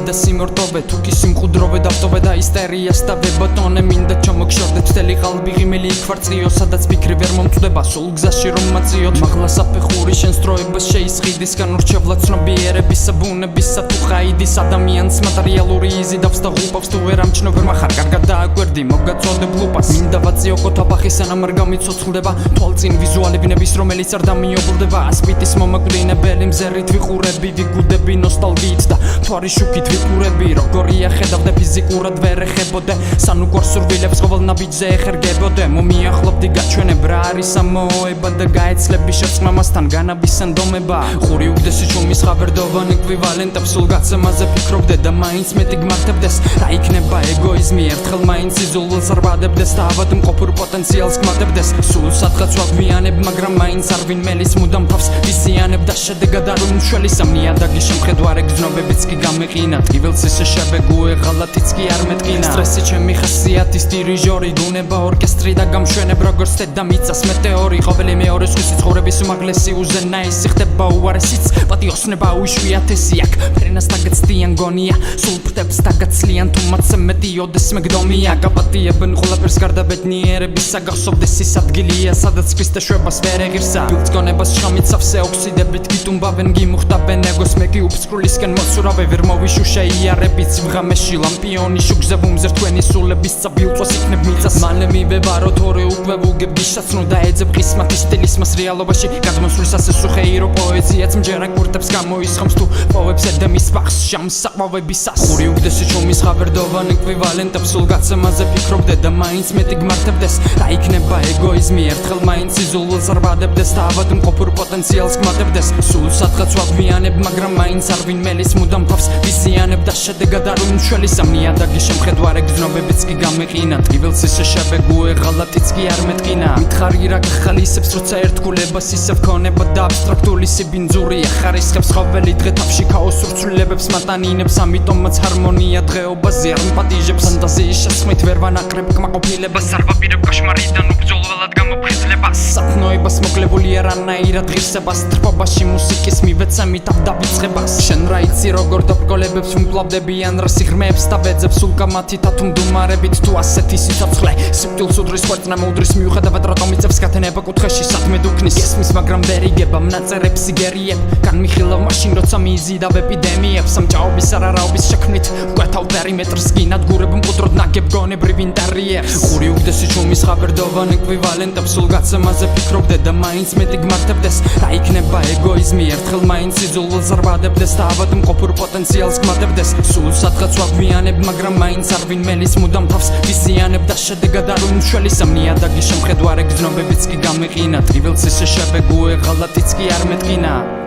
და სიმორტოვე თუკი სიმყუდროვე დავტოვე და ისტორიას და ვებატონე მინდა ჩამოგშორდე მთელი ყალბი ღიმილი იქварწიო სადაც ფიქრი ვერ მომწდება სულ გზაში რომ მაწიოთ მაღლა საფეხური შენ სტროებას შეისყიდისგან ურჩევლა ცნობიერებისა ბუნებისა თუ ხაიდის ადამიანს მატერიალური იზიდავს და ღუპავს თუ ვერ ამჩნევ ვერ მახარ კარგად დააკვირდი მოგაწოდებ ლუპას მინდა ვაწიო კოთაბახი სანამ არ გამიცოცხლდება თვალწინ ვიზუალებინების რომელიც არ დამიობრდება ასპიტის მომაკვდინებელი მზერით ვიყურები ვიგუდები ნოსტალგიით და თვარი შუქით ვიყურები როგორია ხედავდე ფიზიკურად ვერ ეხებოდე სანუ გვარსურვილებს ყოველ ნაბიჯზე ეხერგებოდე მომიახლობდი გაჩვენებ რა არის ამოება და გაეცლები შერწყმამასთან განაბისან დომება ხური უგდესი ჩუმის ხაბერდოვანი ეკვივალენტებს სულ გაცემაზე ფიქრობდე და მაინც მეტი გმართებდეს რა იქნება ეგოიზმი ერთხელ მაინც იზოლულს არ ვადებდეს და ავად მყოფურ პოტენციალს გმატებდეს სულ სადღაც ვაგვიანებ მაგრამ მაინც არ ვინ მელის მუდამ თავს ვიზიანებ და შედეგად არ უმშველი სამნიადაგი შემხედვარე გზნობებიც კი გამეყინა ტკივილს ისე შებეგუე ღალატიც კი არ მეტყინა სტრესი ჩემი ხასიათის დირიჟორი გუნება ორკესტრი და გამშვენებ როგორც დედამიწას მეტეორი ყოველი მეორე სხვისი ცხოვრების უმაღლესი უზენაესი ხდება უარესიც პატიოსნება უიშვიათესი აქ ფრენას დაგეცდიან გონია სულ ფრთებს დაგაცლიან თუ მათზე მეტი ოდეს მეგდომია გაპატიებენ ყველაფერს გარდა ბედნიერების საგახსოვდეს ის ადგილია სადაც ქრისტე შვებას ვერ ეღირსა ბილწგონებას შხამით სავსე ოქსიდებით გიტუმბავენ გიმუხტავენ ეგოს მეგი უფსკრულისკენ მოცურავე ვერ მოვიშუშე იარებით სიმღამეში ლამპიონი შუქზე ვუმზერ თქვენი სულების წაბილწვას იქნებ მიწას მალე მივებარო თორე უკვე ვუგებ გიშაცნო და ეძებ ყისმათი სტილის მას რეალობაში გადმოსვლის ასე სუხეირო პოეზიაც მჯერა კურტებს გამოისხამს თუ პოვებს ედემის ბახს ჟამს საყვავებისას ხური უგდესი ჩუმის ხაბერდოვანი ეკვივალენტებს სულ გაცემაზე ფიქრობდე და მაინც მეტი გმართებდეს რა იქნება ეგოიზმი ერთხელ მაინც იზოლულს არ ვადებდეს და ავად მყოფურ პოტენციალს გმატებდეს სულ სადღაც ვაგვიანებ მაგრამ მაინც არ ვინ მელის მუდამ თავს ვიზიანებ და შედეგად არ უმშველი სამნიადაგი შემხედვარე გზნობებიც კი გამეყინა ტკივილს ისე შებეგუე ღალატიც კი არ მეტყინა მითხარი რა გახალისებს როცა ერთგულებას ისე ვქონება და აბსტრაქტული სიბინძურია ხარისხებს ყოველი დღე თავში ქაოსს ურცვლილებებს მატანინებს ამიტომაც ჰარმონია დღეობაზე არ მპატიჟებს ფანტაზიის შესხმით ვერ ვანაყრებ კმაყოფილებას არ ვაპირებ კოშმარიდან უბრძოლველად გამოფხიზლებას სათნოებას მოკლებული არანაირად ღირსებას თრფობაში მუსიკის მივეცემით ავდაბიწყებას შენ რა იცი როგორ დაბგოლებებს უმკლავდებიან რა სიღრმეებს და ბეძებს სულ გამათით თუ მდუმარებით თუ ასეთი სიცოცხლე სიკვდილს უდრის ხვერწნა მოუდრის მიუხედავად რატომ იწევს გათენება კუთხეში საქმე დუქნის გესმის მაგრამ ვერ იგება მნაწერებს იგერიებ განმიხილავ მაშინ როცა მიიზიდავ ეპიდემიებს სამჭაობის არარაობის შექმნით გვეთავ პერიმეტრს კი ნადგურებ მყუდროდ ნაგებ გონებრივ ინტერიერს ხური უგდესი ჩუმის ხაბერდოვანი ეკვივალენტებს სულ გაცემაზე ფიქრობდე და მაინც მეტი გმართებდეს რა იქნება ეგოიზმი ერთხელ მაინც იზოლულს არ ვადებდეს და ავად მყოფურ პოტენციალს გმატებდეს სულ სადღაც ვაგვიანებ მაგრამ მაინც არ ვინ მელის მუდამ თავს ვიზიანებ და შედეგად არ უმშველი სამნიადაგი შემხედვარე გზნობებიც კი გამეყინა ტკივილს ისე შებეგუე ღალატიც კი არ მეტყინა